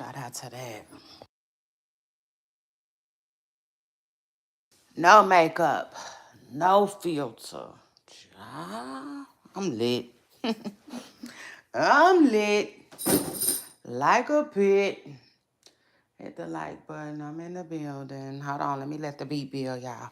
shout out to that. No makeup, no filter. Child, I'm lit. I'm lit like a pit. Hit the like button. I'm in the building. Hold on, let me let the beat build, y'all.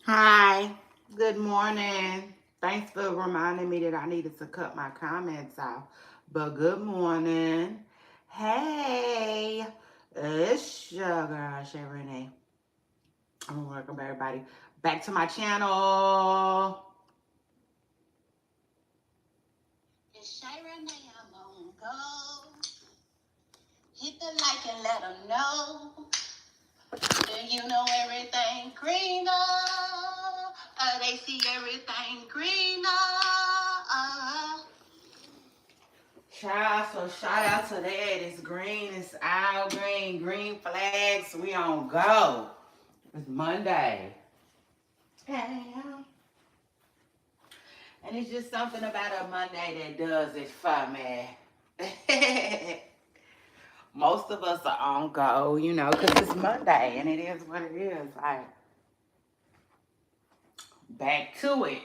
Hi, good morning. Thanks for reminding me that I needed to cut my comments off. But good morning. Hey, it's your girl, Shay Renee. I want to welcome everybody back to my channel. It's Shay Renee, I'm on go. Hit the like and let them know. Do you know everything greener? They see everything greener. Child, so shout out to that. It's green, it's all green, green flags. We on go. It's Monday. And it's just something about a Monday that does it for me. Most of us are on go, you know, because it's Monday and it is what it is. Like, back to it.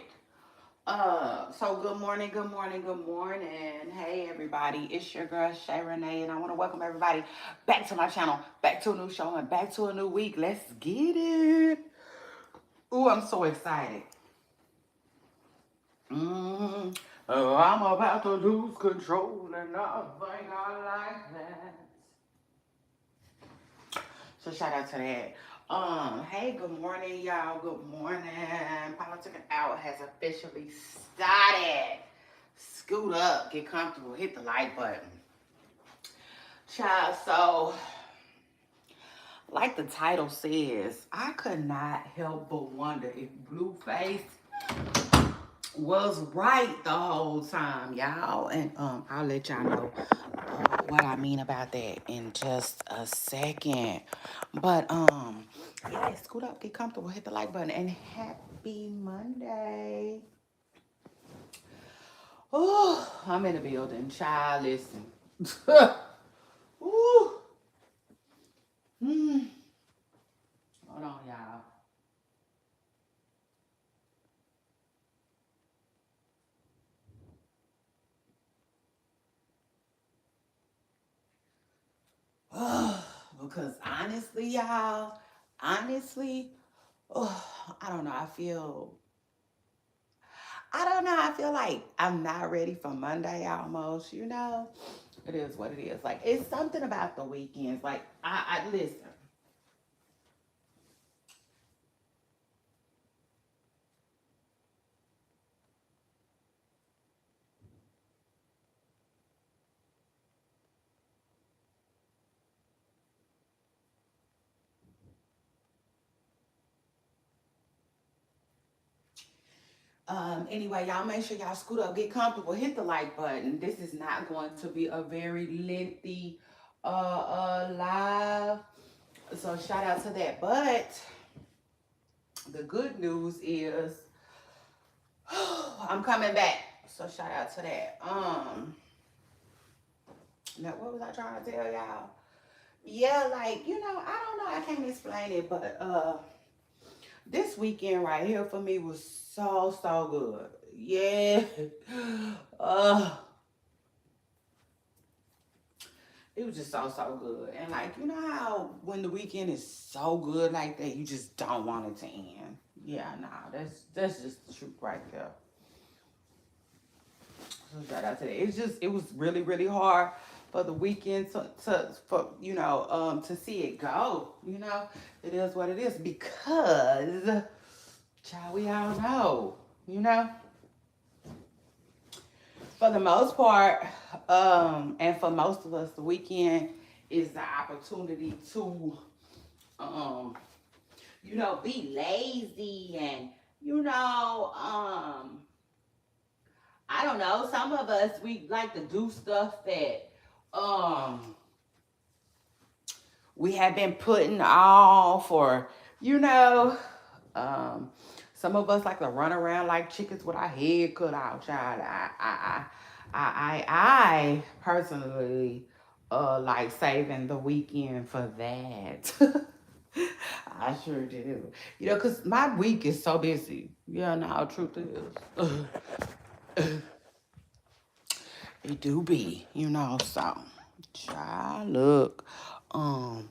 So good morning, good morning, good morning. Hey everybody, it's your girl Shay Renee, and I want to welcome everybody back to my channel, back to a new show, and back to a new week. Let's get it. Ooh, I'm so excited. Oh, I'm about to lose control, and I think I like that. So shout out to that. Hey, good morning, y'all. Good morning. Politic Hour has officially started. Scoot up, get comfortable, hit the like button. Child, so like the title says, I could not help but wonder if Blueface was right the whole time, y'all. And I'll let y'all know what I mean about that in just a second. But yeah, scoot up, get comfortable, hit the like button, and happy Monday. Oh, I'm in the building. Child, listen. Ooh. Hmm. Hold on, y'all. Because honestly, y'all, honestly, I don't know. I don't know. I feel like I'm not ready for Monday almost, you know? It is what it is. Like, it's something about the weekends. Like, I listen. Anyway, y'all make sure y'all scoot up, get comfortable, hit the like button. This is not going to be a very lengthy live. So shout out to that. But the good news is I'm coming back. So shout out to that. Now what was I trying to tell y'all? Yeah, like, I don't know, I can't explain it, but this weekend right here for me was so good. Yeah. Uh it was just so good. And like, you know how when the weekend is so good like that, you just don't want it to end. Yeah, nah, that's just the truth right there. So shout out to that. It was really hard for the weekend to see it go. It is what it is because child, we all know, you know, for the most part, and for most of us, the weekend is the opportunity to, um, be lazy and, I don't know. Some of us we like to do stuff that um we have been putting off, or you know, um, some of us like to run around like chickens with our head cut out. Child, I personally like saving the weekend for that. I sure do. Cause my week is so busy. Yeah, no, truth is. It do be, so try look. Um,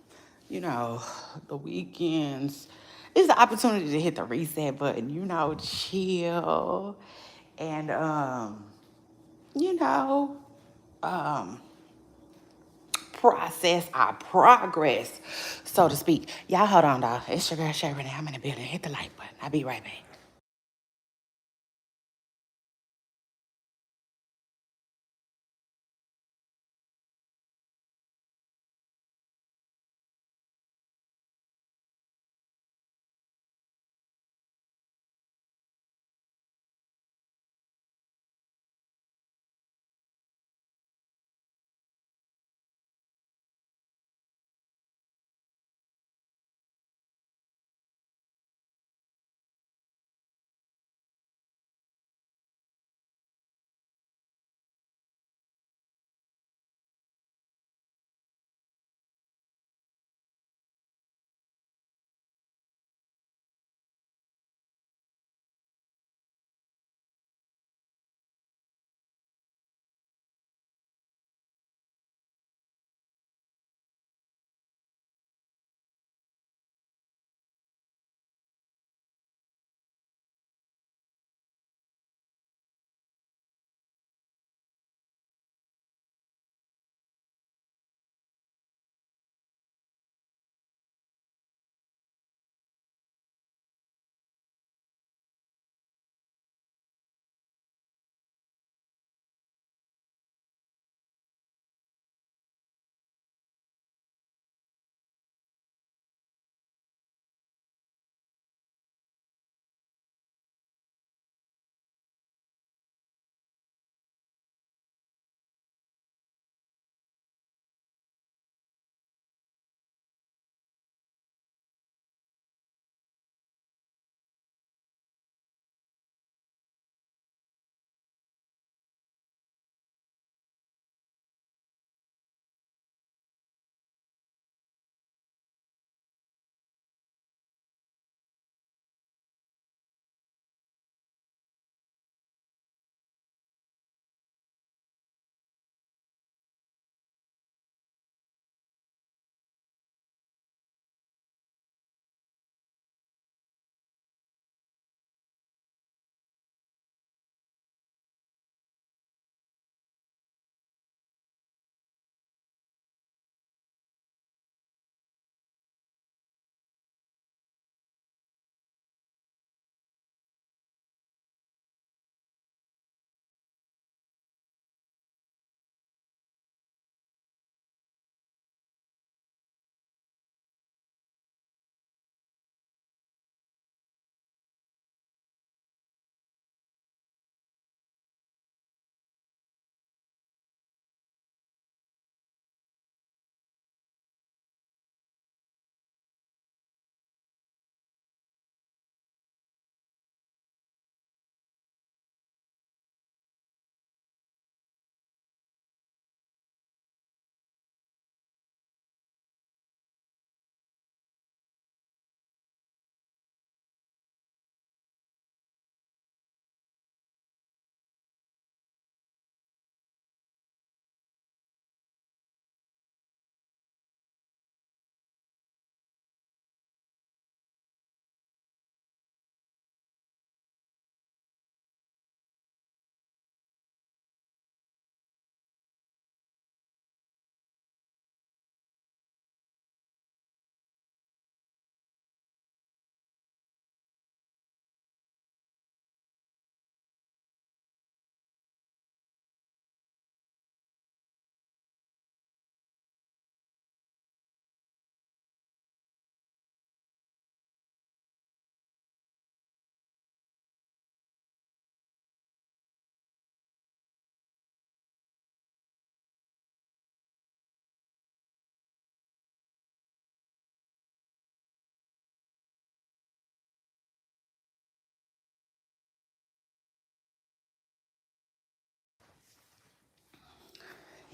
the weekends is the opportunity to hit the reset button, chill and you know, um process our progress, so to speak. Y'all hold on, dog. It's your girl Shay Renee. I'm in the building. Hit the like button. I'll be right back.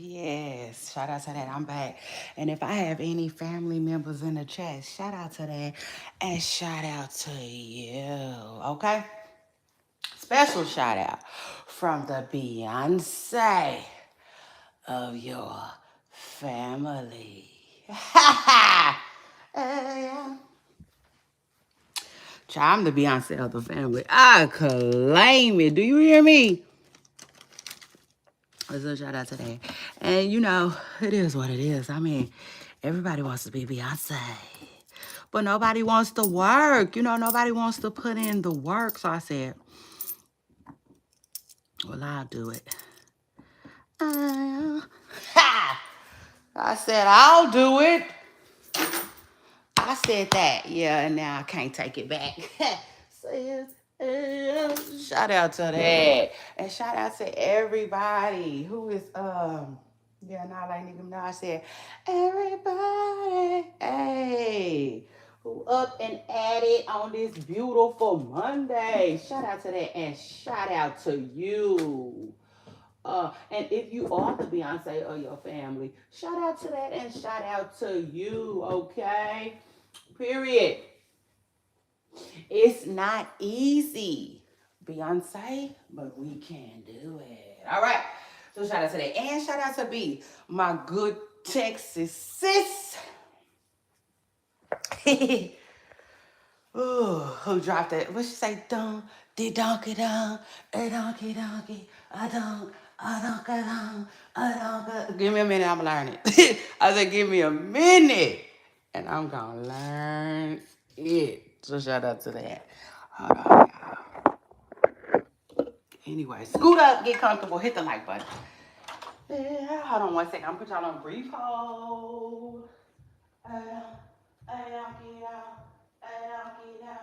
Yes, shout out to that. I'm back. And if I have any family members in the chat, shout out to that. And shout out to you. Okay? Special shout out from the Beyonce of your family. Yeah. Child, I'm the Beyonce of the family. I claim it. Do you hear me? So shout out to that. And you know, it is what it is. I mean, everybody wants to be Beyonce. But nobody wants to work. You know, nobody wants to put in the work. So I said, well, I'll do it. I said, I'll do it. I said that. Yeah, and now I can't take it back. So, shout out to that. And shout out to everybody who is yeah, not like nigga now I said everybody hey who up and at it on this beautiful Monday. Shout out to that and shout out to you. And if you are the Beyonce of your family, shout out to that and shout out to you, okay? Period. It's not easy, Beyonce, but we can do it. All right. So shout out to that. And shout out to B, my good Texas sis. Ooh, who dropped that? What she say? Dun, de donkey dun, a donkey donkey, a donk, a donkey dun, a donkey. Give me a minute, I'm learning. I said, give me a minute, and I'm gonna learn it. So shout out to that. Hold on, y'all. Anyway, scoot up, get comfortable, hit the like button. Yeah, hold on one second. I'm gonna put y'all on brief hold. A donkey dun, a donkey dun.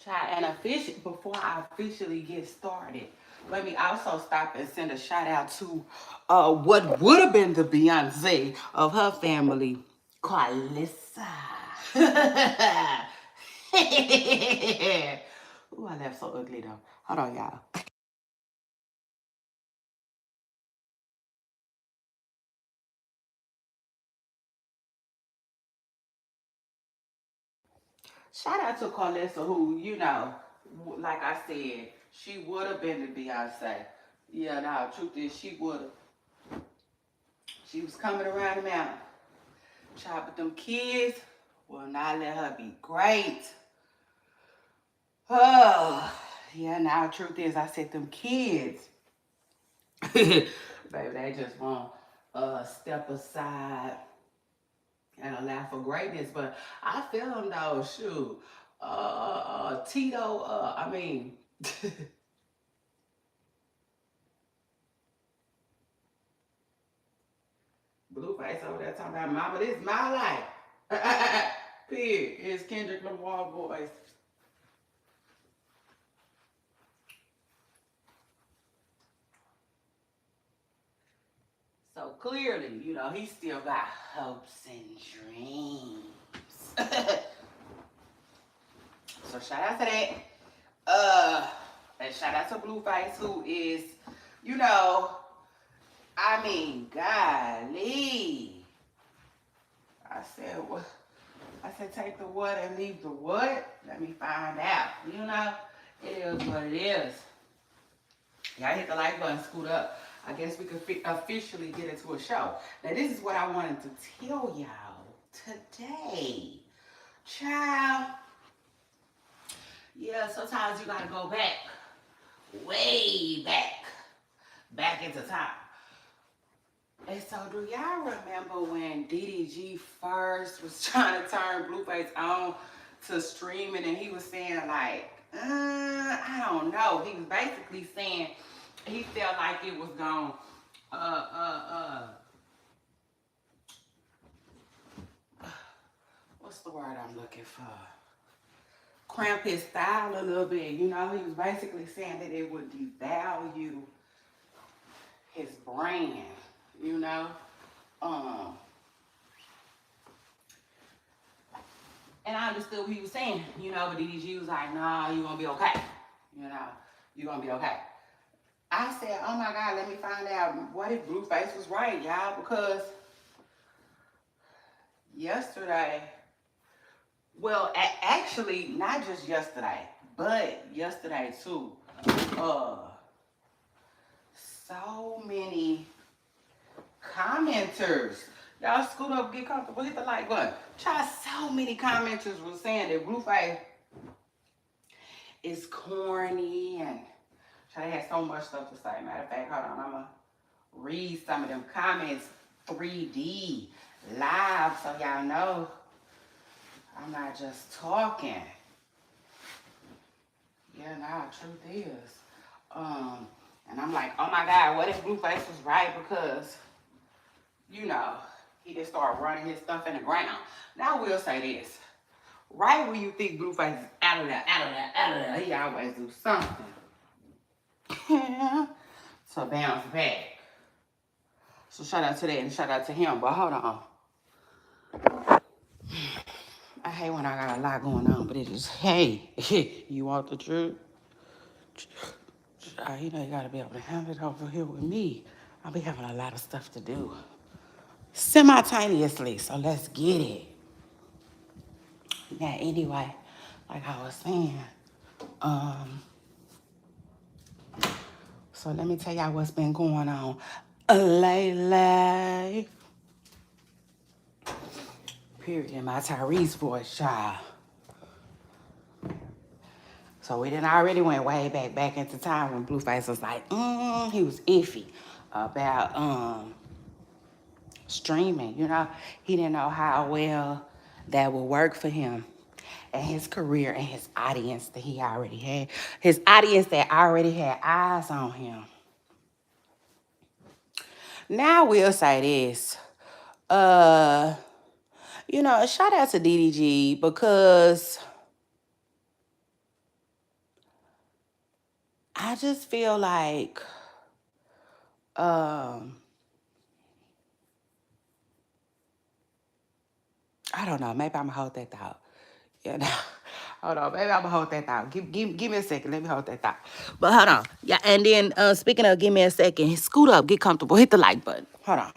And before I officially get started, let me also stop and send a shout out to what would have been the Beyonce of her family, Carlissa. Ooh, I laughed so ugly though. Hold on, y'all. Shout out to Carlissa, who, you know, like I said, she would have been the Beyonce. Yeah, no, truth is, she would have. She was coming around the mountain. Child, but them kids will not let her be great. Oh, yeah, now the truth is, I said them kids, baby, they just want step aside and allow for greatness. But I feel them though, shoot. Tito, I mean, Blueface over there talking about, mama, this is my life. Pig is Kendrick Lamar voice. So clearly, you know, he still got hopes and dreams. So shout out to that. And shout out to Blueface, who is, you know, I mean, golly. I said, what? I said, take the what and leave the what? Let me find out. You know, it is what it is. Y'all hit the like button, scoot up. I guess we could officially get into a show. Now, this is what I wanted to tell y'all today. Child, yeah, sometimes you gotta go back, way back into time. And so, do y'all remember when DDG first was trying to turn Blueface on to streaming, and he was saying like, I don't know. He was basically saying he felt like it was gonna, uh, uh, what's the word I'm looking for? Cramp his style a little bit. You know, he was basically saying that it would devalue his brand. You know, um, and I understood what he was saying. You know, but DDG was like, "Nah, you gonna be okay. You know, you gonna be okay." I said, "Oh my God, let me find out what if Blueface was right, y'all, because yesterday." Well, actually, not just yesterday, but yesterday too. Uh, so many commenters. Y'all scoot up, get comfortable, hit the like button. Try so many commenters were saying that Blueface is corny and they had so much stuff to say. Matter of fact, hold on, I'm gonna read some of them comments 3D live so y'all know I'm not just talking. Yeah, nah, truth is. And I'm like, oh my God, what if Blueface was right? Because, you know, he just started running his stuff in the ground. Now I will say this. Right when you think Blueface is out of there, out of there, out of there, he always do something. So bounce back. So shout out to that and shout out to him. But hold on. I hate when I got a lot going on, but it is, hey, you want the truth? You know you gotta be able to handle it over here with me. I'll be having a lot of stuff to do simultaneously, so let's get it. Yeah, anyway, like I was saying, um, so let me tell y'all what's been going on lately. Period. In my Tyrese voice, child. So we didn't already went way back into time when Blueface was like, he was iffy about streaming. You know, he didn't know how well that would work for him and his career and his audience that he already had. His audience that already had eyes on him. Now we'll say this. You know, a shout out to DDG because I just feel like I don't know, maybe I'm gonna hold that thought. You know. Hold on, maybe I'm gonna hold that thought. Give me a second. Let me hold that thought. But hold on. Yeah, and then speaking of give me a second, scoot up, get comfortable, hit the like button. Hold on.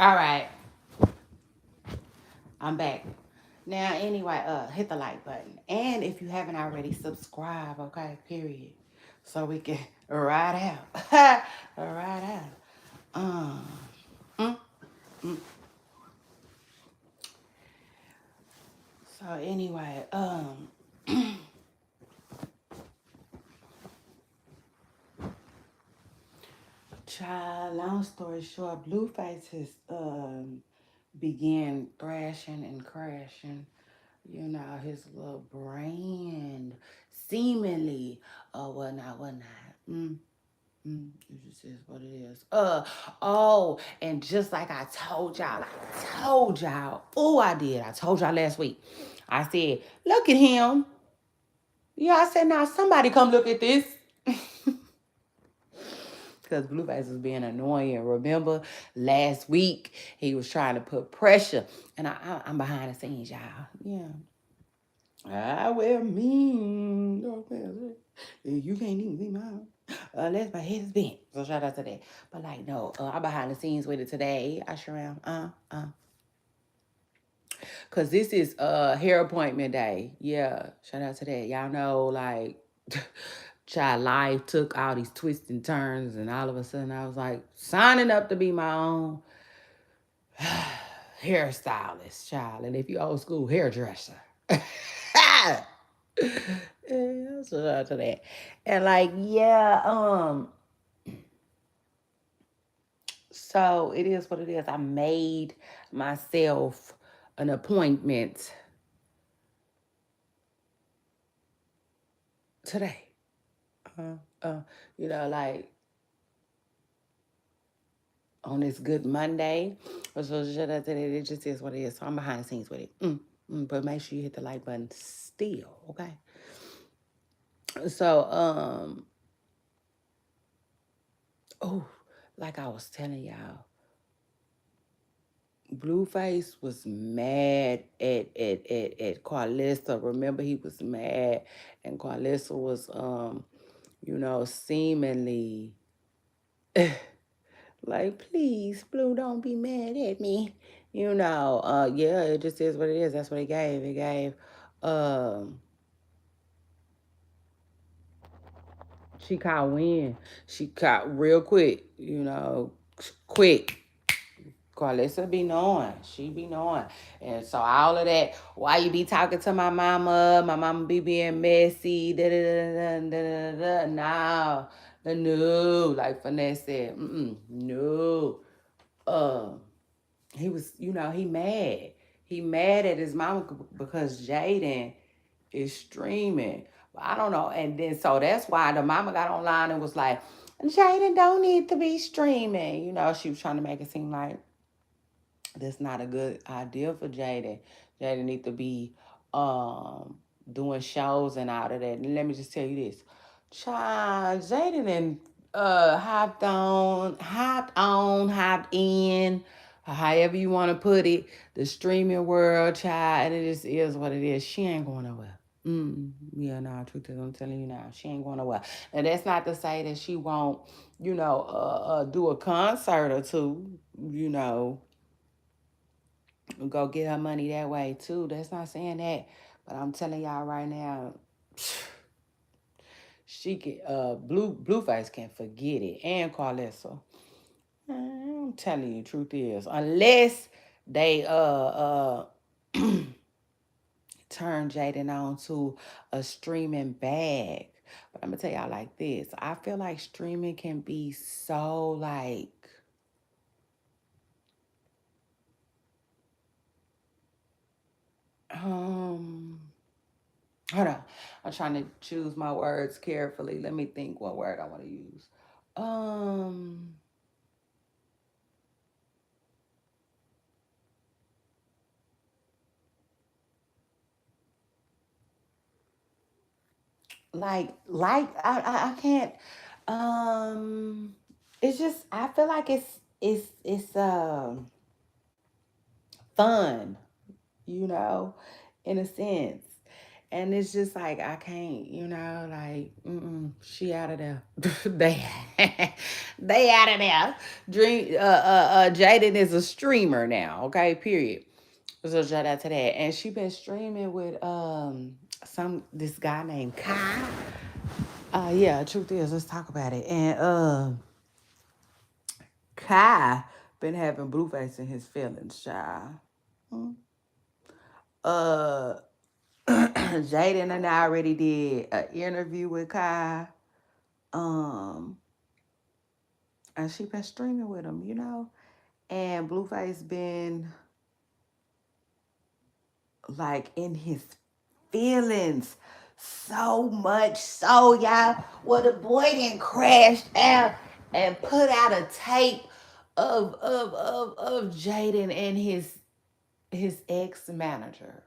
All right, I'm back. Now, anyway, hit the like button. And if you haven't already, subscribe, okay? Period. So we can ride out. Ride out. Mm, mm. So anyway, child, long story short, Blueface has began thrashing and crashing, his little brand, seemingly, whatnot. It just is what it is. And just like I told y'all. Oh, I did. I told y'all last week. I said, look at him. Yeah, I said, now somebody come look at this. Because Blueface was being annoying. Remember, last week he was trying to put pressure, and I'm behind the scenes, y'all. Yeah, I wear mean. You can't even see mine. Unless my head is bent. So shout out to that. But like, no, I'm behind the scenes with it today. I sure am. Cause this is hair appointment day. Yeah, shout out to that. Y'all know, like, child life took all these twists and turns, and all of a sudden I was like signing up to be my own hairstylist, child. And if you old school, hairdresser. Yeah, shout out to that. And like, yeah, so it is what it is. I made myself an appointment today. Uh, uh, like on this good Monday. So shout out to that. It just is what it is. So I'm behind the scenes with it. But make sure you hit the like button still, okay? So, oh, like I was telling y'all, Blueface was mad at Carlissa. Remember, he was mad, and Carlissa was seemingly like, please, Blue, don't be mad at me. Yeah, it just is what it is. That's what it gave. It gave she caught wind. She caught real quick, quick. Carlissa be knowing. She be knowing. And so all of that, why you be talking to my mama be being messy, da da da da da da. No, like Finesse said, no. Uh, he was, he mad. He mad at his mama because Jaden is streaming. But I don't know. And then so that's why the mama got online and was like, Jaden don't need to be streaming. She was trying to make it seem like that's not a good idea for Jaden. Jaden need to be um doing shows and all of that. And let me just tell you this. Child, Jaden and hopped in, however you want to put it, the streaming world, child, and it just is what it is. She ain't going nowhere. Yeah, no, truth is, I'm telling you now, she ain't going nowhere. And that's not to say that she won't, do a concert or two, go get her money that way too. That's not saying that, but I'm telling y'all right now, she can Blueface can forget it, and Carlessa. I'm telling you, truth is, unless they turn Jaden on to a streaming bag. But I'm gonna tell y'all like this. I feel like streaming can be so like um hold on. I'm trying to choose my words carefully. Let me think what word I want to use. Um, I can't. Um, it's just I feel like it's fun, you know, in a sense. And it's just like I can't, like she out of there. they they out of there. Dream Jaden is a streamer now, okay, period. So shout out to that. And she been streaming with some this guy named Kai. Yeah, truth is, let's talk about it. And Kai been having Blueface in his feelings, child. Hmm. Uh Jaden and I already did an interview with Kai. Um and she been streaming with him. And Blueface been like in his feelings so much so, y'all. Well, the boy then crashed out and put out a tape of Jaden and his ex manager.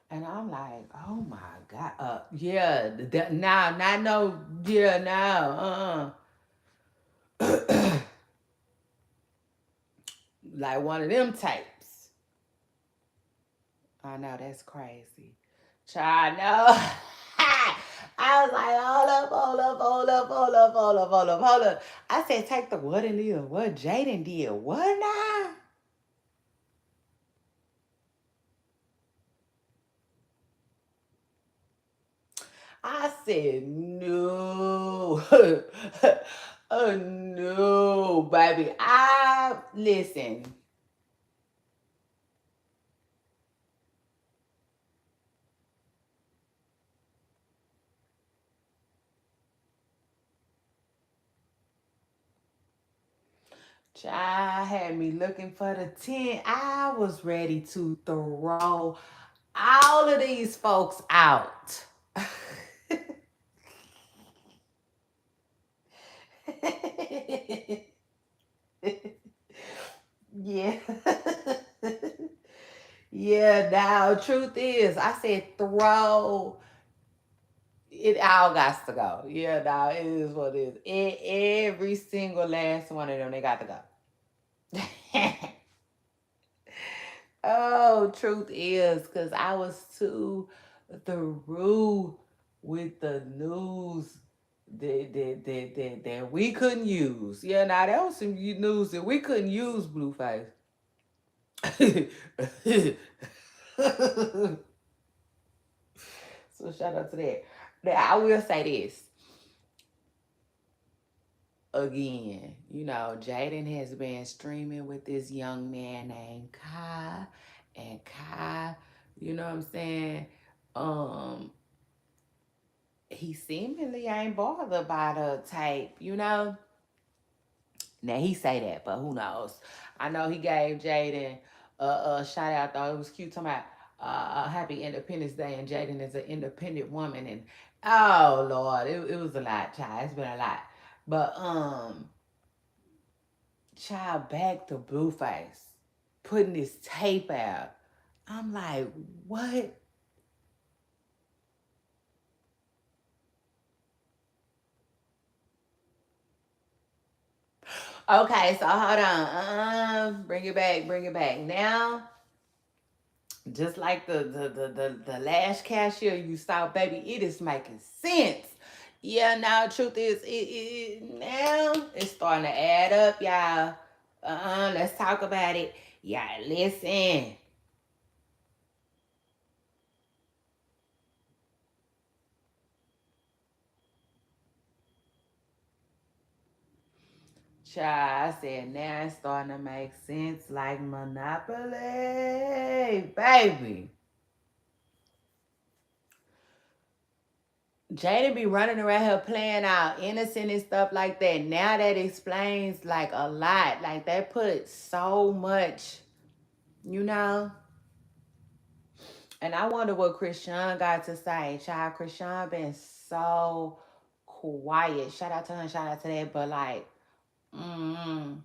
And I'm like, oh my God. Yeah, now, not no, yeah, now, like one of them tapes. I know, that's crazy. Child, no. I was like, hold up, hold up, hold up, hold up, hold up, hold up, hold up. I said, take the what in there? What Jaden did? What now? I said, no. Oh, no, baby. I, listen, child had me looking for the tent. I was ready to throw all of these folks out. Yeah. Yeah, now truth is, I said throw it all got to go. Yeah, now it is what it is. Every single last one of them, they got to go. Oh, truth is, because I was too through with the news that we couldn't use. Yeah, now that was some news that we couldn't use, Blueface. So shout out to that. Now, I will say this again. Jaden has been streaming with this young man named Kai, and Kai, you know what I'm saying? Um, he seemingly ain't bothered by the tape. Now he say that, but who knows? I know he gave Jaden a shout out though. It was cute talking about Happy Independence Day, and Jaden is an independent woman, and oh Lord, it was a lot, child. It's been a lot. But child, back to Blueface putting this tape out. I'm like, what? Okay, so hold on. Bring it back, bring it back. Now, just like the last cashier you saw, baby, it is making sense. Yeah, now truth is, now it's starting to add up, y'all. Let's talk about it. Yeah, listen. Child, I said now it's starting to make sense like Monopoly. Baby. Jada be running around here playing out innocent and stuff like that. Now that explains like a lot. Like they put so much, you know. And I wonder what Christian got to say. Child, Christian been so quiet. Shout out to her, shout out to that. But like, mm,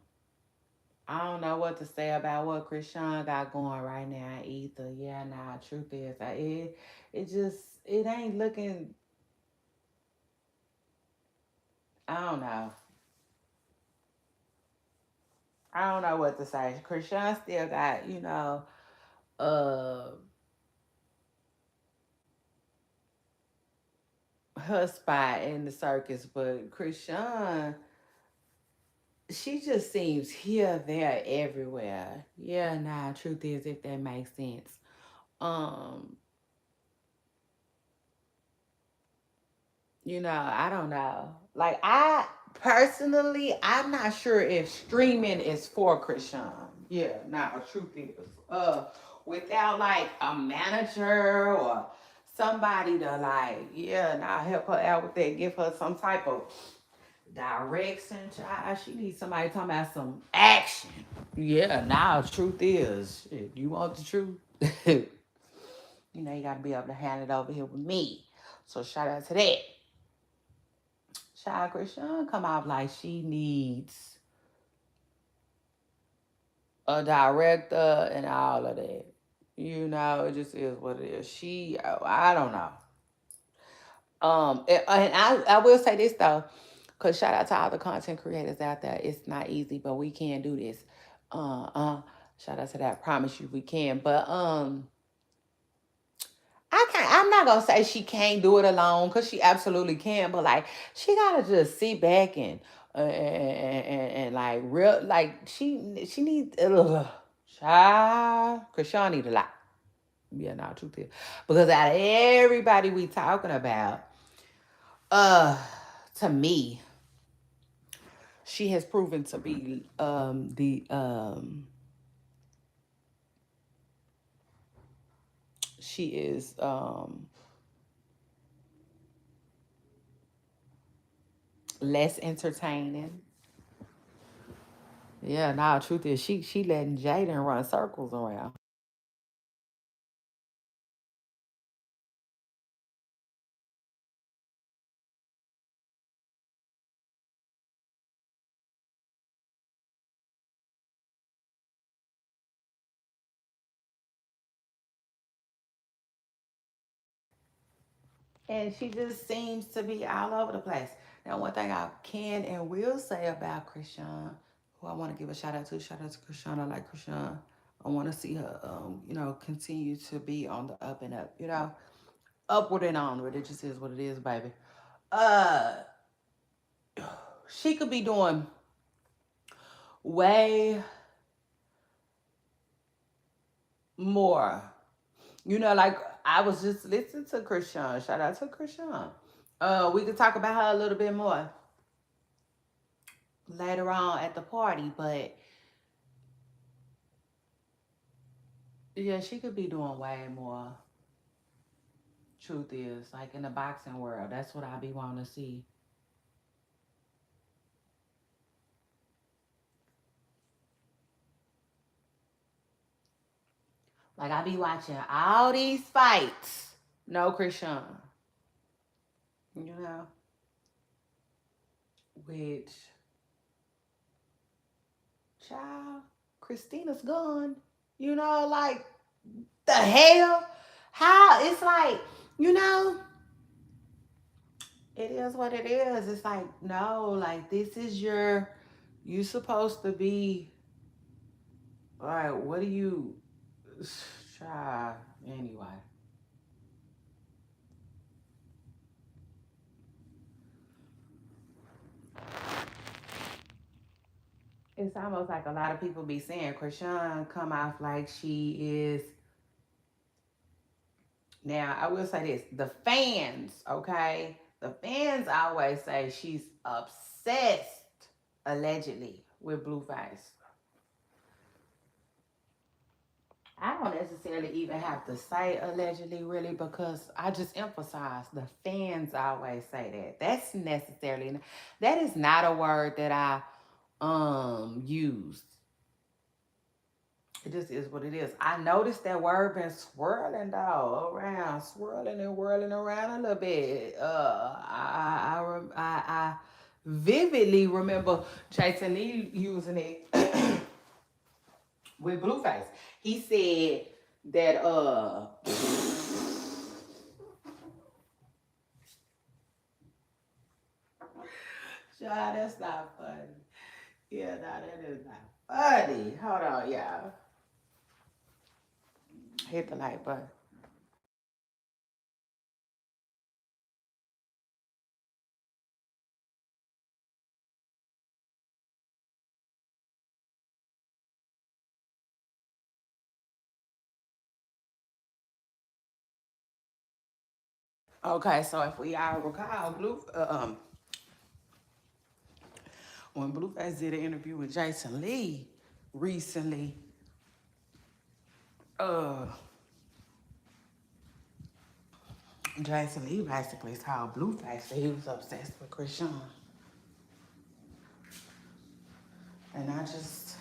I don't know what to say about what Christian got going right now either. Yeah, nah, truth is, it just it ain't looking. I don't know. I don't know what to say. Krishan still got, uh, her spot in the circus, but Krishan, she just seems here, there, everywhere. Yeah, nah, truth is, if that makes sense. Um, I don't know. Like I personally, I'm not sure if streaming is for Krishan. Yeah, nah, truth is. Without like a manager or somebody to like, yeah, now help her out with that, give her some type of direction, child. She needs somebody talking about some action. Yeah, now truth is, shit, you want the truth? You gotta be able to hand it over here with me. So shout out to that. Child Christian come off like she needs a director and all of that. It just is what it is. I don't know. And I will say this though, cause shout out to all the content creators out there. It's not easy, but we can do this. Uh, uh, Shout out to that. I promise you we can. But I can't. I'm not gonna say she can't do it alone because she absolutely can. But like, she gotta just sit back and like real like she needs child. Krishan need a lot. Yeah, not truth is because out of everybody we talking about, uh, to me, she has proven to be the she is less entertaining. Yeah, now truth is she letting Jaden run circles around. And she just seems to be all over the place. Now, one thing I can and will say about Krishan, who I want to give a shout out to Krishan. I like Krishan. I want to see her, continue to be on the up and up, upward and onward. It just is what it is, baby. Uh, she could be doing way more. Like I was just listening to Krishan. Shout out to Krishan. We could talk about her a little bit more later on at the party, but yeah, she could be doing way more. Truth is, like in the boxing world, that's what I be wanting to see. Like I be watching all these fights. No Krishan, you know, which child, Christina's gone. Like the hell? How it's like, you know, it is what it is. It's like, no, like this is you supposed to be like, what do you child anyway. It's almost like a lot of people be saying Krishan come off like she is. Now, I will say this the fans, okay? The fans always say she's obsessed, allegedly, with Blueface. I don't necessarily even have to say allegedly, really, because I just emphasize the fans always say that. That is not a word that I use. It just is what it is. I noticed that word been swirling though around, swirling and whirling around a little bit. I vividly remember Jason Lee using it with Blueface. He said that child, that's not funny. Yeah, no, that is not funny. Hold on, y'all. Hit the like button. Okay, so if we all recall, when Blueface did an interview with Jason Lee recently, uh, Jason Lee basically told Blueface that he was obsessed with Krishan. And I just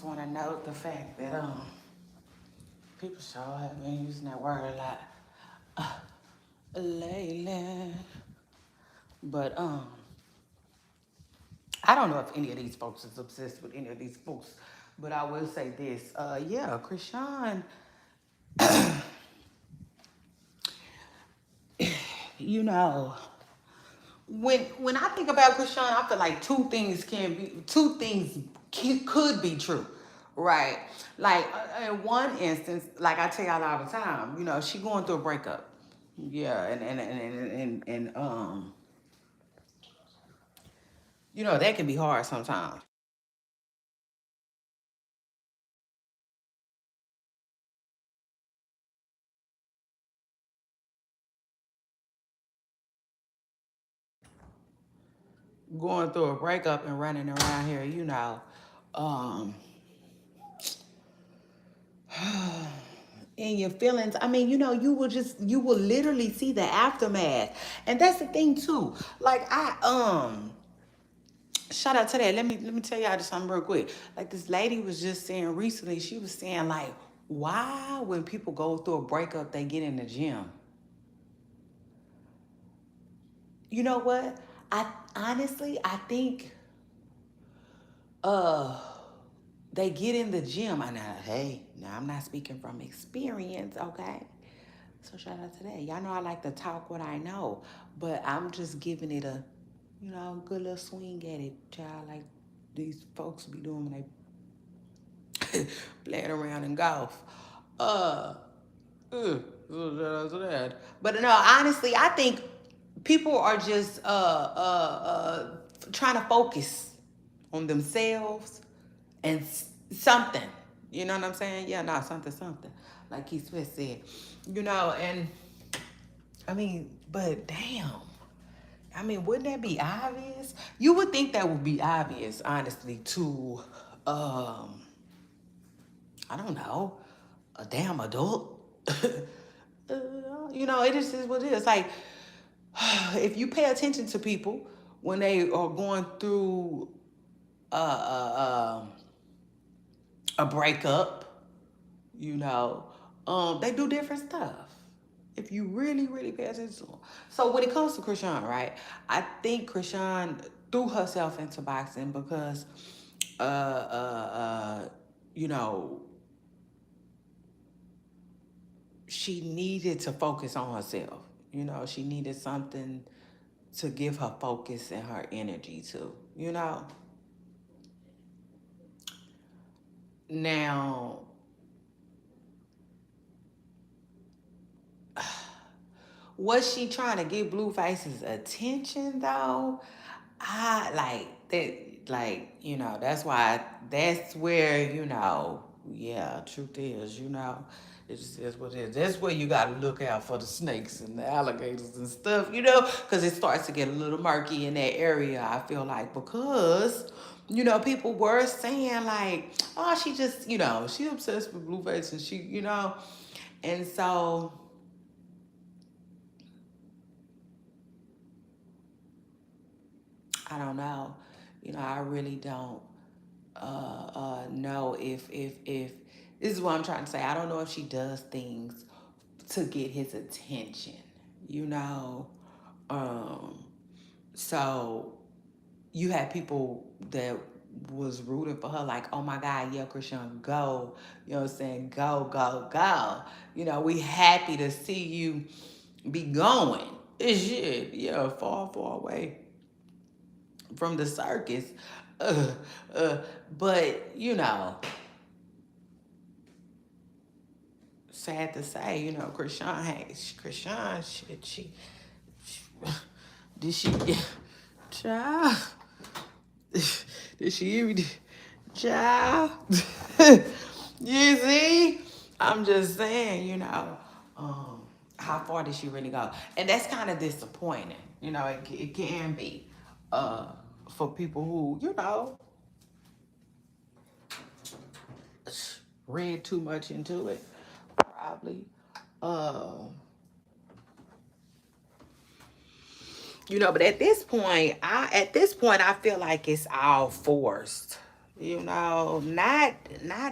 want to note the fact that people sure have been using that word a lot lately. But I don't know if any of these folks is obsessed with any of these folks. But I will say this, yeah, Krishan, you know, when I think about Krishan, I feel like two things could be true, right? Like in one instance, like I tell y'all all the time, you know, she going through a breakup, yeah, and you know that can be hard sometimes. Going through a breakup and running around here, you know, um, in your feelings. I mean, you know, you will literally see the aftermath, and that's the thing too. Like shout out to that. Let me tell y'all just something real quick. Like this lady was just saying recently, she was saying like, why when people go through a breakup they get in the gym? You know what? I honestly I think uh they get in the gym. I know, hey, now I'm not speaking from experience, okay? So shout out to that. Y'all know I like to talk what I know, but I'm just giving it a, you know, good little swing at it, child. Like these folks be doing when they playing around in golf. Uh, so shout out to that. But no, honestly, I think people are just trying to focus on themselves and something. You know what I'm saying? Yeah, no, something. Like Keith Swift said. You know, and I mean, but damn. I mean, wouldn't that be obvious? You would think that would be obvious, honestly, to um, I don't know, a damn adult. You know, it is what it is. Like, if you pay attention to people when they are going through uh, uh, a breakup, you know, they do different stuff. If you really, really pay attention to them. So when it comes to Krishan, right, I think Krishan threw herself into boxing because, you know, she needed to focus on herself. You know, she needed something to give her focus and her energy to, you know. Now, was she trying to get Blueface's attention though? I like that, like, you know, that's where, you know, yeah, truth is, you know, it just is what it is. That's where you got to look out for the snakes and the alligators and stuff, you know, because it starts to get a little murky in that area, I feel like, because, you know, people were saying, like, oh, she just, you know, she obsessed with Blueface and she, you know, and so I don't know. You know, I really don't know if this is what I'm trying to say. I don't know if she does things to get his attention. You know, um, so you had people that was rooting for her, like, oh my God, yeah, Krishan, go. You know what I'm saying? Go, go, go. You know, we happy to see you be going. Shit, yeah, far, far away from the circus. Uh, uh, but sad to say, Krishan, shit, she did she, child, did she even, child, you see, I'm just saying, how far did she really go? And that's kind of disappointing, it can be, uh, for people who, read too much into it, probably. Um, but at this point I feel like it's all forced. Not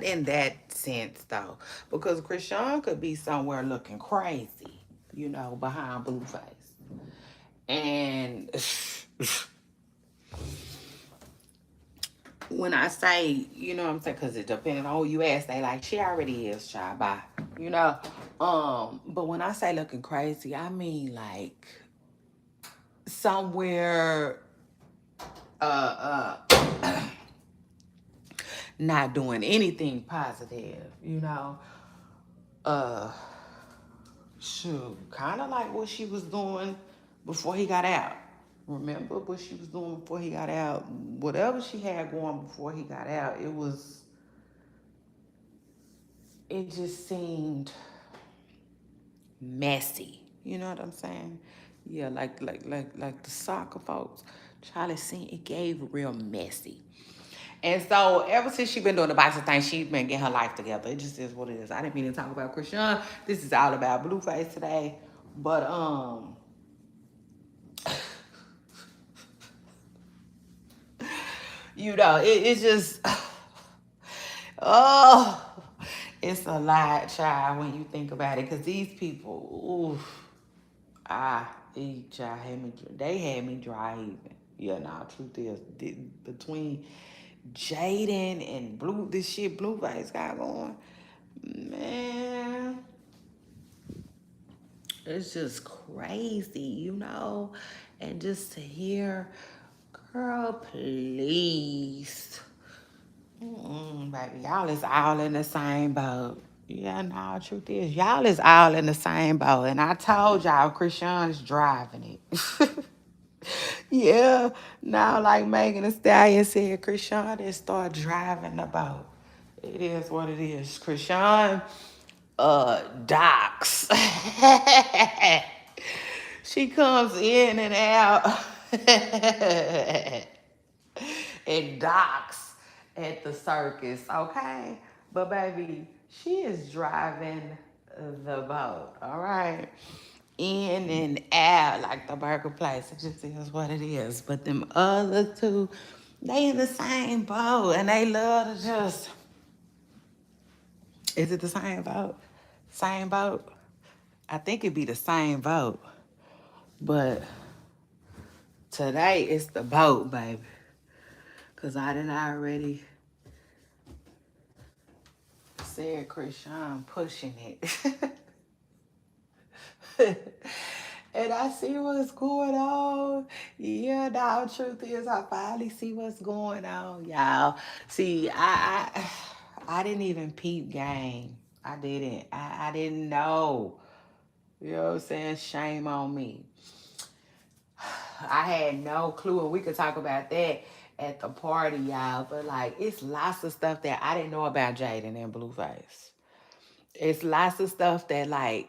in that sense though, because Krishan could be somewhere looking crazy, behind Blueface. And when I say, what I'm saying, because it depending on who you ask, they like, she already is, child, bye. You know? But when I say looking crazy, I mean like somewhere not doing anything positive, Uh shoot, kinda like what she was doing before he got out. Remember what she was doing before he got out? Whatever she had going before he got out, it just seemed messy. You know what I'm saying? Yeah, like the soccer folks. Charlie seen it gave real messy. And so ever since she been doing the boxing thing, she's been getting her life together. It just is what it is. I didn't mean to talk about Krishan. This is all about Blueface today. But it's just oh, it's a lot, child, when you think about it. Cause these people, oof, child they had me dry even. Yeah, nah, truth is, between Jaden and this shit Blueface got going, man, it's just crazy, and just to hear, girl, please. Baby, y'all is all in the same boat. Yeah, no, truth is, y'all is all in the same boat. And I told y'all, Krishan is driving it. Yeah, now like Megan Thee Stallion said, Krishan didn't start driving the boat. It is what it is. Krishan, docks. She comes in and out. And docks at the circus, okay? But baby, she is driving the boat, all right? In and out like the burger place. It just is what it is. But them other two, they in the same boat and they love to just, is it the same boat? Same boat? I think it'd be the same boat. But today it's the boat, baby. Cause I didn't already said Krishan pushing it. And I see what's going on. Yeah, now truth is I finally see what's going on, y'all. See, I didn't even peep game. I didn't. I didn't know. You know what I'm saying? Shame on me. I had no clue, and we could talk about that at the party, y'all. But like, it's lots of stuff that I didn't know about Jaden and Blueface. It's lots of stuff that like,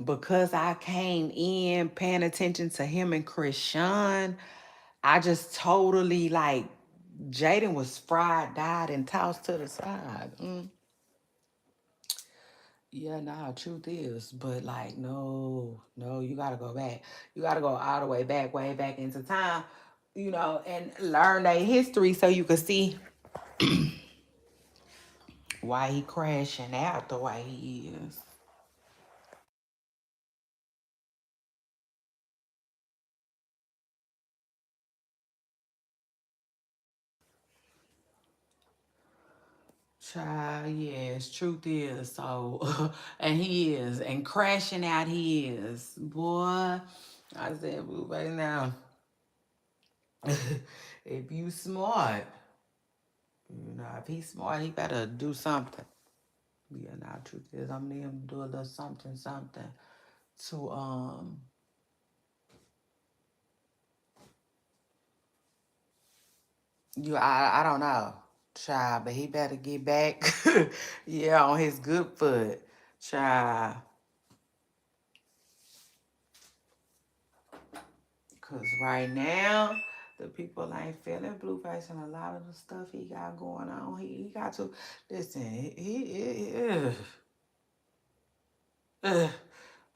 because I came in paying attention to him and Krishan, I just totally like Jaden was fried, died, and tossed to the side. Yeah, nah, truth is, but like, no, you gotta go back. You gotta go all the way back into time, and learn their history so you can see why he crashing out the way he is. Child, yes, truth is so, and he is, and crashing out he is, boy. I said, Blueface, now, if you smart, if he's smart, he better do something. Yeah, now, truth is, I'm need him to do a little something to I don't know, child, but he better get back, yeah, on his good foot, child. Cause right now, the people ain't feeling Blueface and a lot of the stuff he got going on. He got to listen. Uh,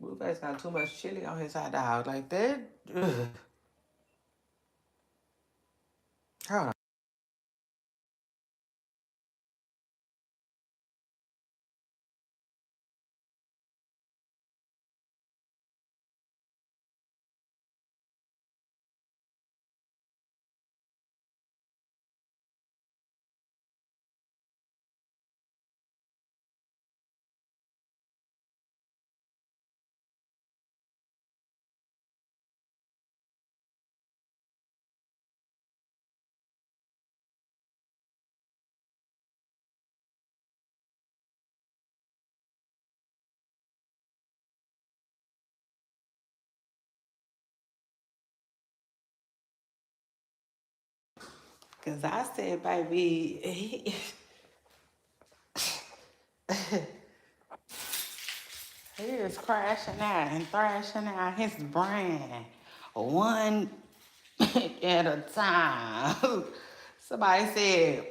Blueface got too much chili on his hot dog like that. Hold on. Cause I said, baby, he is crashing out and thrashing out his brand one at a time. Somebody said,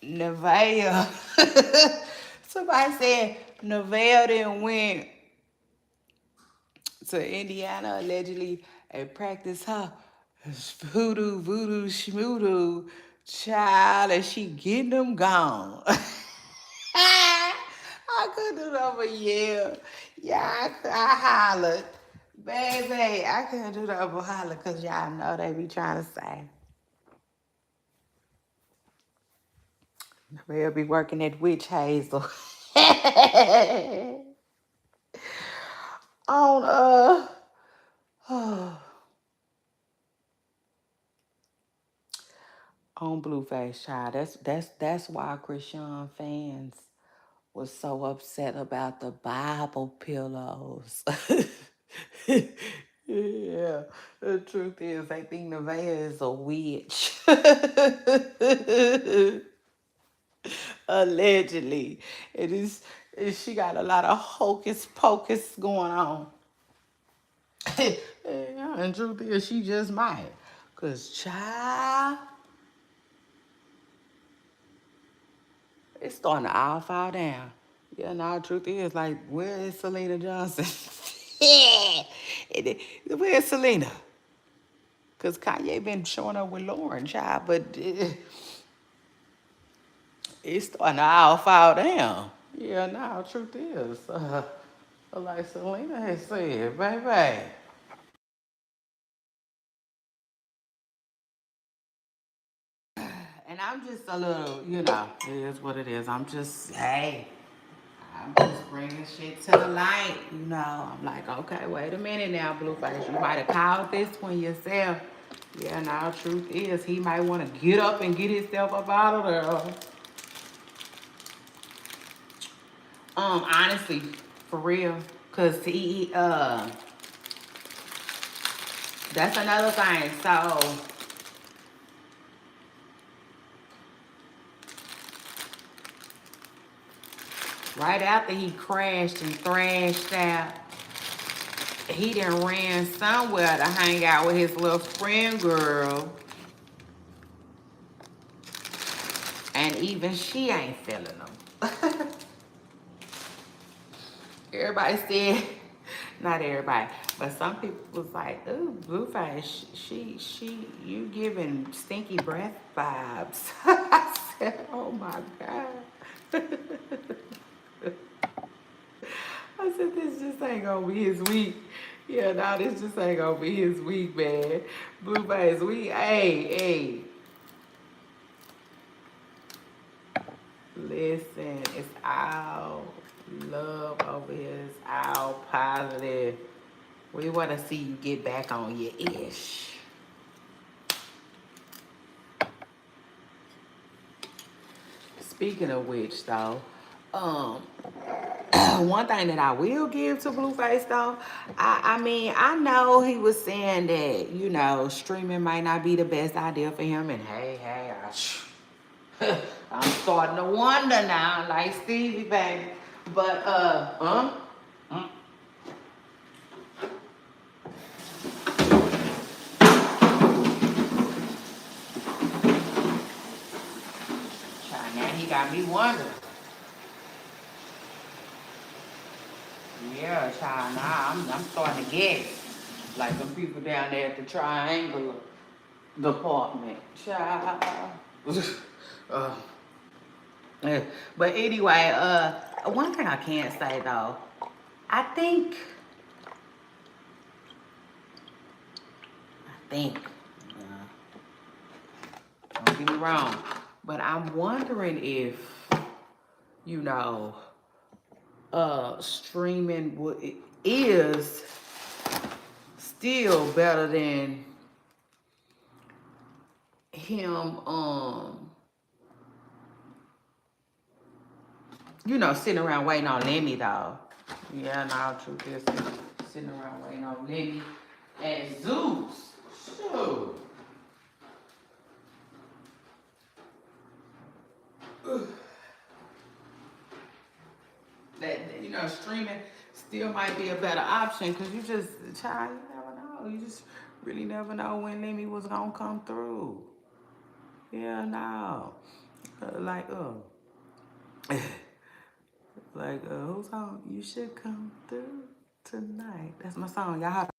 Nevaeh. Somebody said Nevaeh then went to Indiana allegedly and practiced her voodoo, schmoodoo, child, and she getting them gone. I couldn't do that for you. Yeah, I hollered. Baby, I couldn't do that for holler because y'all know they be trying to say. They'll be working at Witch Hazel. On on Blueface, child. That's why Christian fans was so upset about the Bible pillows. Yeah, the truth is, they think Nevaeh is a witch. Allegedly, it is. She got a lot of hocus pocus going on. Yeah, and truth is, she just might. Cause child, it's starting to all fall down. Yeah, now the truth is, like, where is Selena Johnson? Yeah, where's Selena? Cause Kanye been showing up with Lauren, child, but it's starting to all fall down. Yeah, now the truth is, like Selena has said, baby. And I'm just a little, it is what it is. I'm just bringing shit to the light. I'm like, okay, wait a minute now, Blueface. You might have called this one yourself. Yeah, now, truth is, he might want to get up and get himself up out of there. Honestly, for real, cause that's another thing. So, right after he crashed and thrashed out, he done ran somewhere to hang out with his little friend girl. And even she ain't feeling him. Everybody said, not everybody, but some people was like, ooh, Blueface, you giving stinky breath vibes. I said, oh my God. I said, this just ain't gonna be his week. Yeah, nah, this just ain't gonna be his week, man. Blueface, hey. Listen, it's all love over here. It's all positive. We want to see you get back on your ish. Speaking of which, though, um, one thing that I will give to Blueface, though, I mean, I know he was saying that, streaming might not be the best idea for him, and hey, I'm starting to wonder now, like Stevie, baby. But, Mm, now he got me wondering. Yeah, child, now I'm starting to guess. Like some people down there at the Triangle Department. Child. uh, yeah. But anyway, one thing I can't say though, I think, don't get me wrong, but I'm wondering if, you know, streaming is still better than him, sitting around waiting on Lemmy though. Yeah, no, truth is sitting around waiting on Lemmy and Zeus. Shoot. That streaming still might be a better option because you just, child, you never know. You just really never know when Lemmy was gonna come through. Yeah, no. Like, whose song? You should come through tonight. That's my song. Y'all have.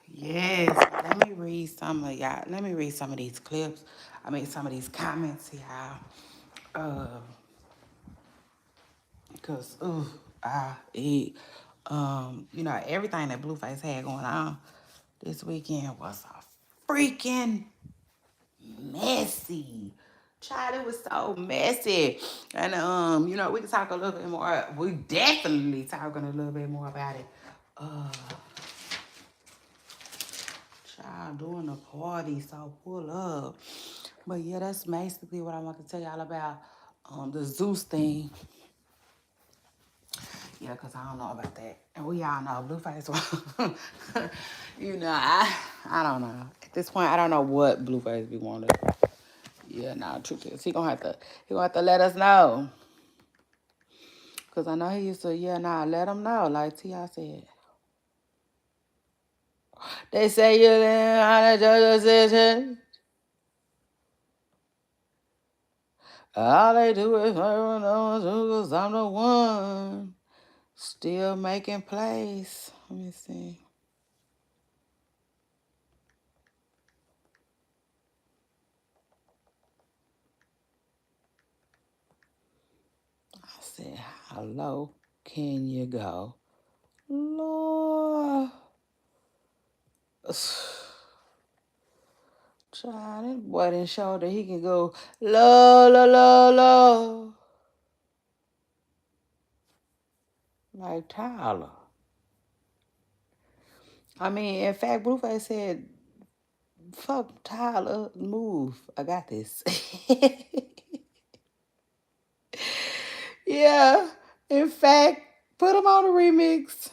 Yes, let me read some of y'all. Let me read some of these clips. I mean, some of these comments, y'all. Cause, I eat. Everything that Blueface had going on this weekend was a freaking messy. Child, it was so messy. And we can talk a little bit more. We definitely talking a little bit more about it. Uh Child doing a party, so pull up. But yeah, that's basically what I want to tell y'all about the Zeus thing. Yeah, because I don't know about that. And we all know Blueface. I don't know. At this point, I don't know what Blueface be wanting. Yeah, nah, truth is, he gonna have to let us know. Cause I know he used to, let him know. Like T.I. said. They say you didn't honor your decision. All they do is cause I'm the one. Still making plays. Let me see. I said, how low can you go? Lord. Try this boy didn't show that he can go low, low, low, low. Like Tyler. I mean, in fact, Blueface said, fuck Tyler, move. I got this. Yeah. In fact, put him on a remix.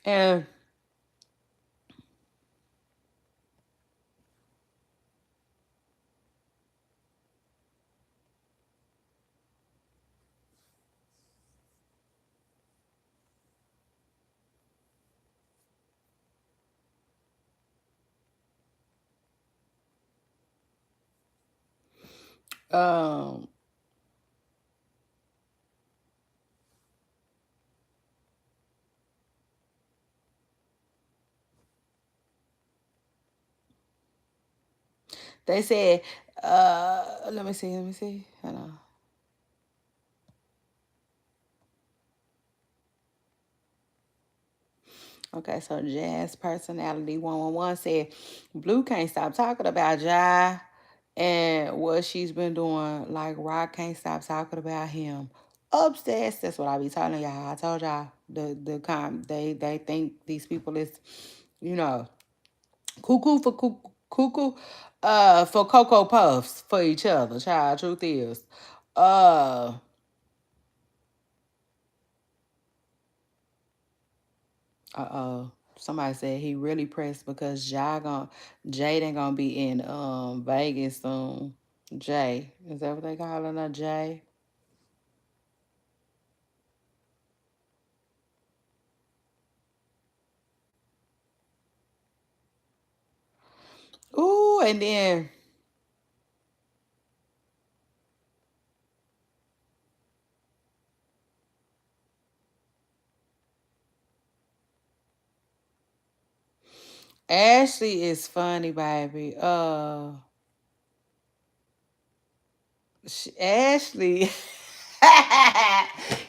And um, they said, let me see. Hold on. Okay, so Jazz Personality 111 said, Blue can't stop talking about Jai and what she's been doing. Like, Rock can't stop talking about him. Upstairs, that's what I be telling y'all. I told y'all they think these people is, you know, cuckoo for Cocoa Puffs for each other. Child, truth is. Uh Somebody said he really pressed because Jade ain't gonna be in Vegas soon. Jay. Is that what they calling her? Jay? Ooh, and then Ashley is funny, baby. Ashley.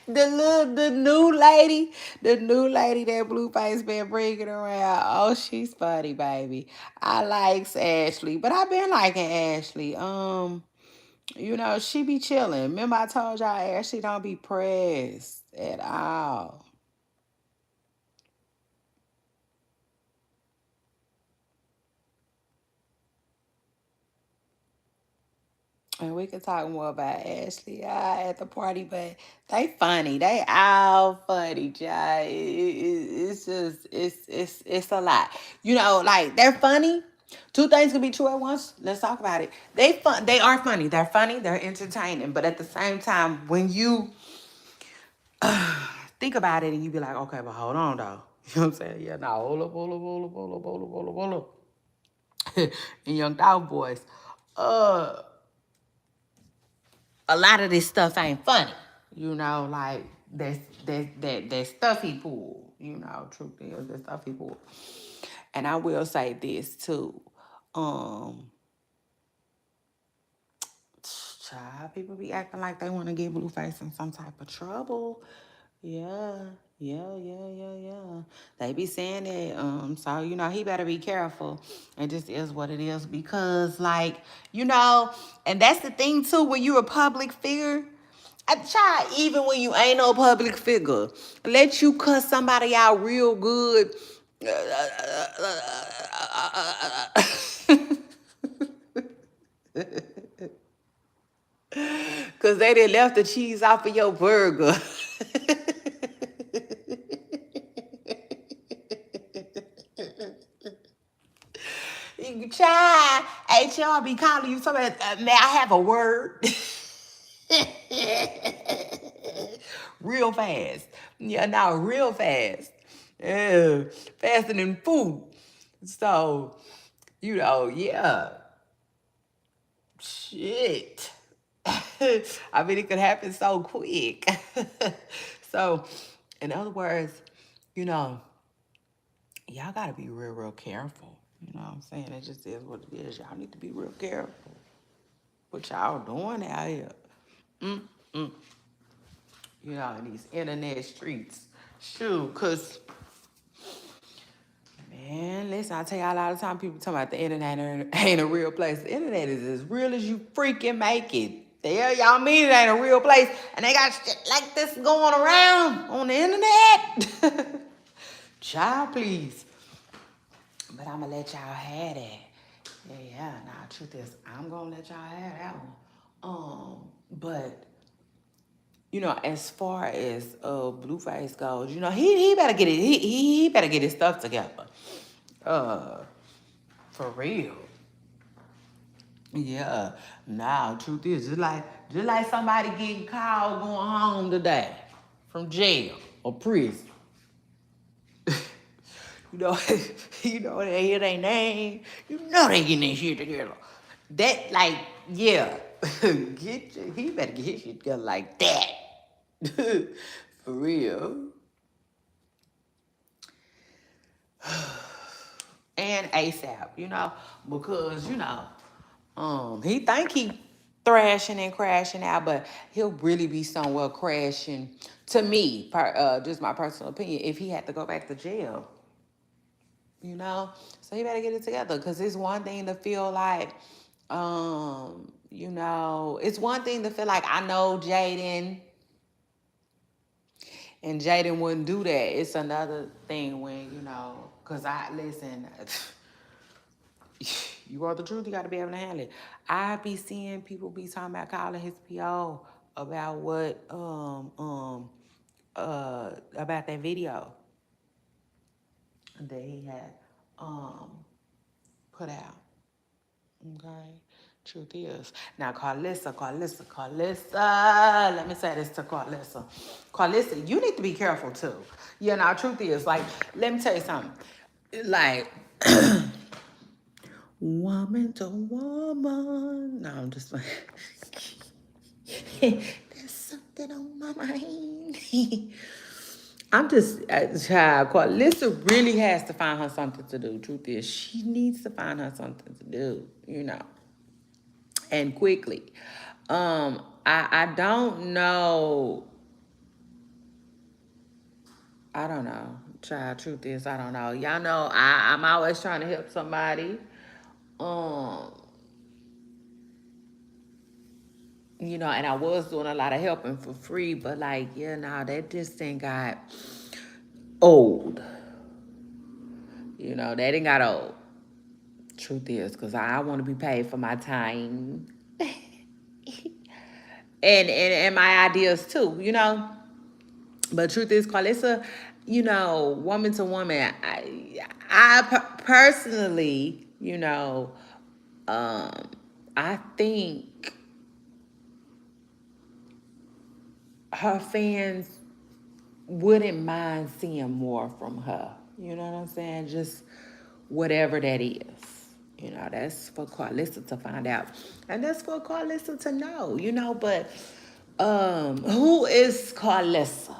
The new lady that Blueface been bringing around. Oh, she's funny, baby. I likes Ashley, but I've been liking Ashley. You know, she be chilling. Remember I told y'all Ashley don't be pressed at all. And we could talk more about Ashley at the party, but they funny. They all funny, child. It's just it's a lot. You know, like they're funny. Two things can be true at once. Let's talk about it. They are funny. They're funny. They're entertaining. But at the same time, when you think about it and you be like, okay, but hold on though. You know what I'm saying? Yeah, now hold up. In Young Dog Boys. Uh a lot of this stuff ain't funny. You know, like that stuff he pulled. You know, truth is the stuff he pulled. And I will say this too. Um, Child, people be acting like they want to get Blueface in some type of trouble. Yeah, yeah. They be saying that. So you know he better be careful. It just is what it is because, like, you know, and that's the thing too. When you're a public figure, I try even when you ain't no public figure, let you cuss somebody out real good. Cause they done left the cheese off of your burger. You try. HR be calling you somebody, may I have a word? Real fast. Yeah, now real fast. Yeah, faster than food. So, you know, yeah. Shit. I mean, it could happen so quick. So, in other words, you know, y'all gotta be real careful. You know what I'm saying? It just is what it is. Y'all need to be real careful. What y'all doing out here? Mm, mm. You know, in these internet streets. Shoot, cause man, listen, I tell y'all all the time people talking about the internet ain't a real place. The internet is as real as you freaking make it. Yeah, y'all mean it ain't a real place. And they got shit like this going around on the internet. Child, please. But I'ma let y'all have that. Yeah, nah, truth is, I'm gonna let y'all have that one. But as far as Blueface goes, he better get it. He better get his stuff together. Uh, for real. Yeah. Now, truth is, just like somebody getting called going home today from jail or prison. You know, they hear their name. They getting their shit together. That like, yeah, he better get his shit together like that. For real. And ASAP, because he think he thrashing and crashing out, but he'll really be somewhere crashing. To me, just my personal opinion, if he had to go back to jail, so he better get it together, because it's one thing to feel like, it's one thing to feel like I know Jaden, and Jaden wouldn't do that. It's another thing when, because listen, you want the truth, you got to be able to handle it. I be seeing people be talking about calling his PO about what, about that video that he had, put out. Okay. Truth is. Now, Carlissa. Let me say this to Carlissa. Carlissa, you need to be careful too. Truth is, like, let me tell you something. Like, woman to woman. No, I'm just like, there's something on my mind. I'm just, child, Carlissa really has to find her something to do. Truth is, she needs to find her something to do, and quickly. I don't know. I don't know. Child, truth is, I don't know. Y'all know I'm always trying to help somebody. And I was doing a lot of helping for free, but like, that just thing got old. That ain't got old. Truth is, because I want to be paid for my time. and my ideas too, But truth is, Carlissa, woman to woman, I personally, I think her fans wouldn't mind seeing more from her. You know what I'm saying? Just whatever that is. That's for Carlissa to find out. And that's for Carlissa to know, but who is Carlissa?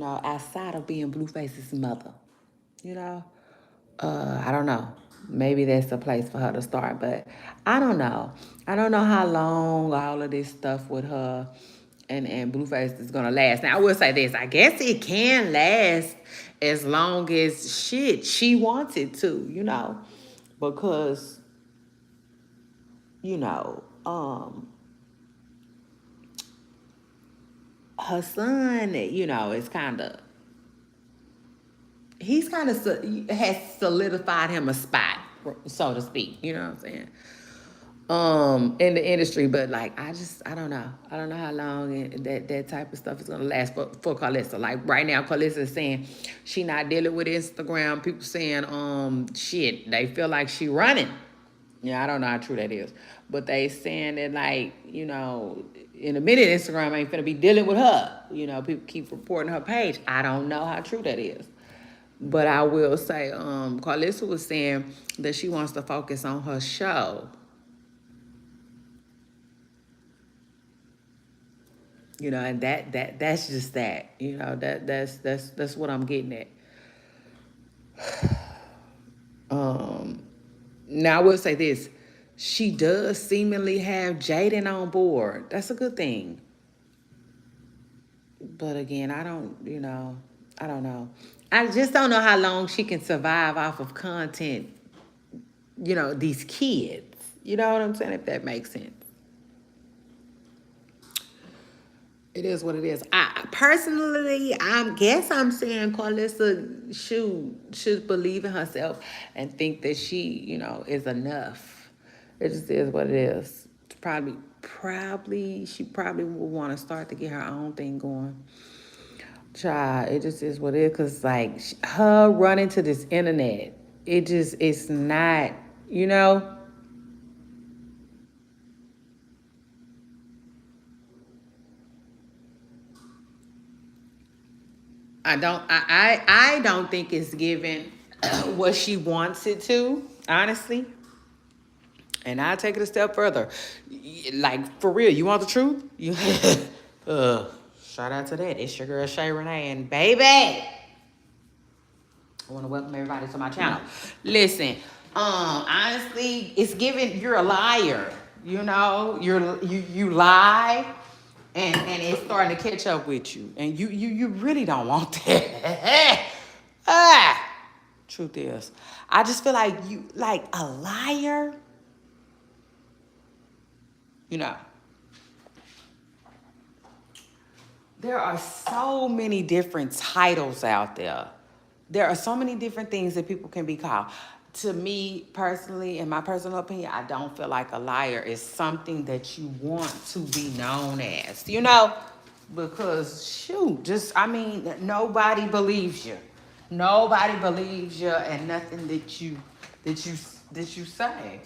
Outside of being Blueface's mother. I don't know. Maybe that's a place for her to start, but I don't know. I don't know how long all of this stuff with her and Blueface is gonna last. Now I will say this: I guess it can last as long as she wants it to, because her son, is he's kind of has solidified him a spot, so to speak. You know what I'm saying? In the industry, but like I don't know. I don't know how long that type of stuff is gonna last for Carlissa. Like right now, Carlissa is saying she not dealing with Instagram. People saying they feel like she running. Yeah, I don't know how true that is, but they saying that like in a minute Instagram ain't finna be dealing with her. People keep reporting her page. I don't know how true that is. But I will say, Carlissa was saying that she wants to focus on her show. And that's just that. That's what I'm getting at. Now I will say this. She does seemingly have Jaden on board. That's a good thing. But again, I don't know. I just don't know how long she can survive off of content, these kids. You know what I'm saying? If that makes sense. It is what it is. I personally, I guess I'm saying Carlissa should believe in herself and think that she, is enough. It just is what it is. She probably will want to start to get her own thing going. Child, it just is what it is. Cause like her running to this internet, it's not, you know. I don't think it's given what she wants it to, honestly. And I'll take it a step further. Like, for real, you want the truth? You uh shout out to that. It's your girl Shay Renee, and baby, I want to welcome everybody to my channel. Listen, honestly, it's giving you're a liar. You know, you lie, and it's starting to catch up with you, and you really don't want that. ah, truth is, I just feel like you like a liar. You know, there are so many different titles out there. There are so many different things that people can be called. To me personally, in my personal opinion, I don't feel like a liar is something that you want to be known as, you know? Because shoot, just I mean, nobody believes you. Nobody believes you and nothing that you that you say.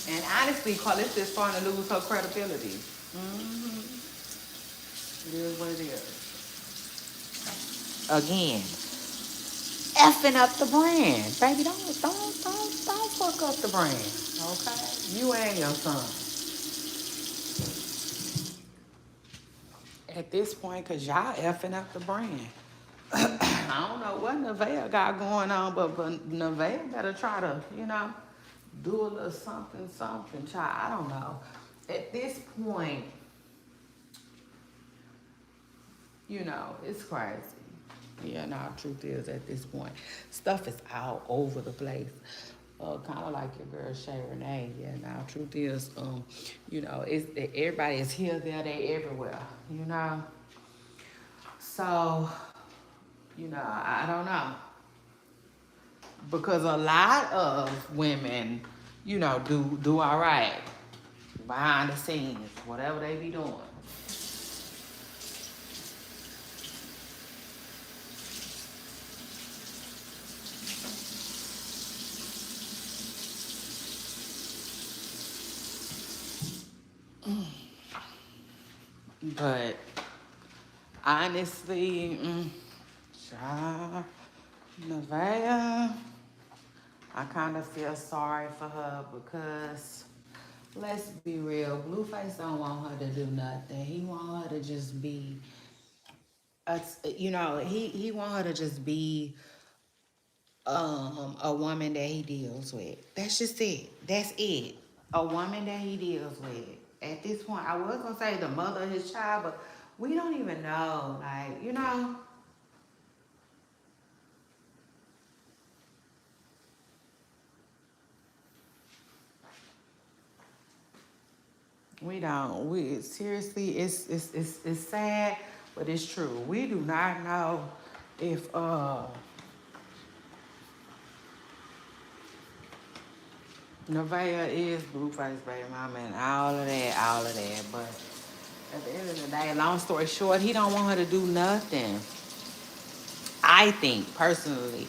And honestly, Carlisle is starting to lose her credibility. It is what it is. Again, effing up the brand, baby. Don't fuck up the brand, okay? You and your son. At this point, cause y'all effing up the brand. I don't know what Nevaeh got going on, but Nevaeh better try to, you know, do a little something, child. I don't know. At this point, you know, it's crazy. Yeah, no, truth is at this point, stuff is all over the place. Kind of like your girl Shay Renee. Yeah, now truth is, you know, it's everybody is here, there, they everywhere. You know, so you know, I don't know because a lot of women, you know, do all right behind the scenes, whatever they be doing. But honestly, child, Nevaeh, I kind of feel sorry for her because let's be real, Blueface don't want her to do nothing. He want her to just be, you know, he want her to just be a woman that he deals with. That's just it. That's it. A woman that he deals with. At this point, I was gonna say the mother of his child, but we don't even know. Like, you know, we don't. We seriously, it's sad, but it's true. We do not know if Nevaeh is Blueface baby mama and all of that. But at the end of the day, long story short, he don't want her to do nothing. I think personally,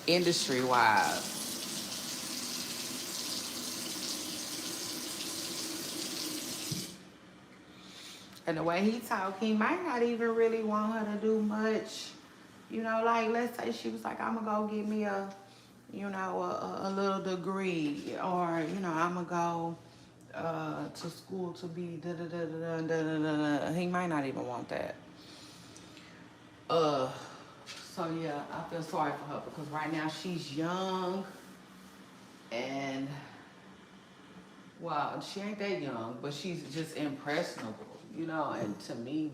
industry wise. And the way he talk, he might not even really want her to do much. You know, like let's say she was like, I'm gonna go get me a, you know, a little degree, or you know, I'm gonna go to school to be da da da da da da da da. He might not even want that. Uh, so yeah, I feel sorry for her because right now she's young and well, she ain't that young, but she's just impressionable, you know. And to me,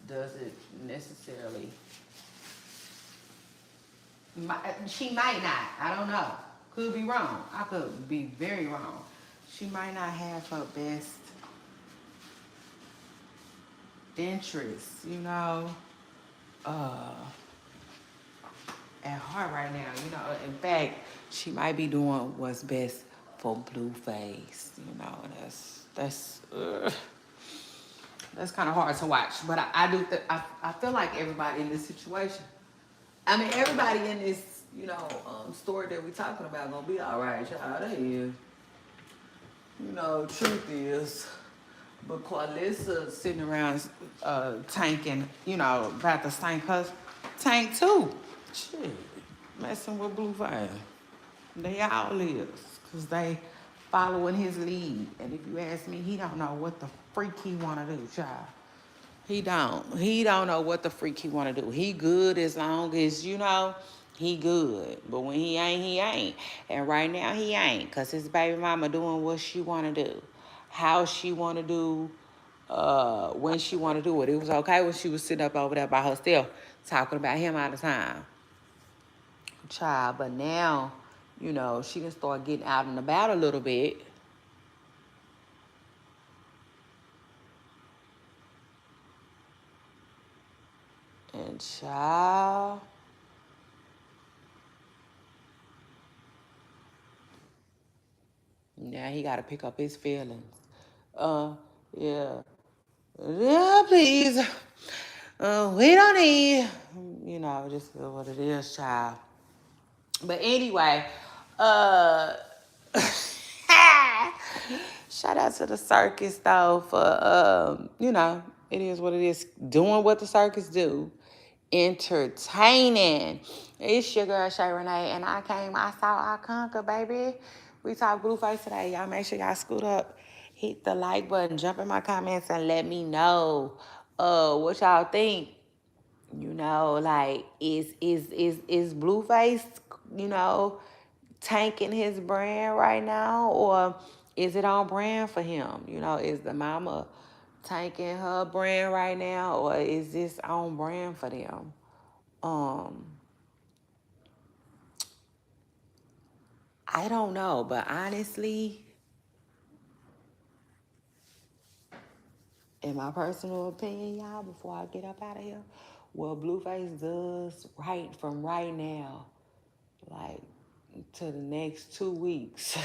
does it necessarily? She might not. I don't know. Could be wrong. I could be very wrong. She might not have her best interests, you know, uh, at heart right now. You know, in fact, she might be doing what's best for Blueface. And that's kind of hard to watch. But I do I feel like everybody in this situation. I mean, everybody in this story that we talking about gonna be all right, child. They is. Truth is. But Qualissa sitting around tanking, about to tank her tank too. Shit, messing with Blueface. They all is, because they following his lead. And if you ask me, he don't know what the freak he want to do, child. He don't. He don't know what the freak he want to do. He good as long as, he good. But when he ain't, he ain't. And right now he ain't, because his baby mama doing what she want to do. How she want to do, when she want to do it. It was okay when she was sitting up over there by herself talking about him all the time. Child, but now, she can start getting out and about a little bit. And child, now he got to pick up his feelings. Uh, yeah. Yeah, please. We don't need, just what it is, child. But anyway, uh, shout out to the circus though for it is what it is, doing what the circus do, entertaining. It's your girl Shay Renee, and I saw, I conquer, baby. We talk Blueface today. Y'all make sure y'all scoot up, hit the like button, jump in my comments, and let me know what y'all think. Like is Blueface, tanking his brand right now, or is it on brand for him? Is the mama tanking her brand right now, or is this on brand for them? Um, I don't know, but honestly, in my personal opinion, y'all, before I get up out of here, what Blueface does right from right now, like to the next 2 weeks,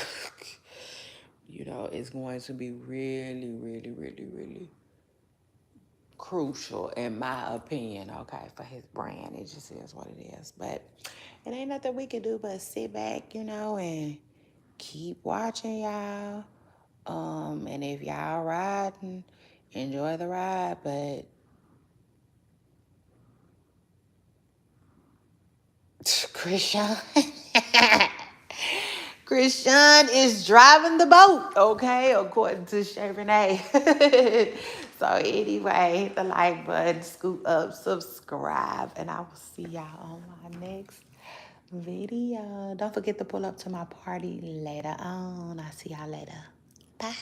it's going to be really, really, really, really crucial in my opinion, okay, for his brand. It just is what it is. But it ain't nothing we can do but sit back, and keep watching, y'all. And if y'all riding, enjoy the ride, but Christian Christian is driving the boat, okay, according to Shay Renee. So anyway, hit the like button, scoop up, subscribe, and I will see y'all on my next video. Don't forget to pull up to my party later on. I'll see y'all later. Bye.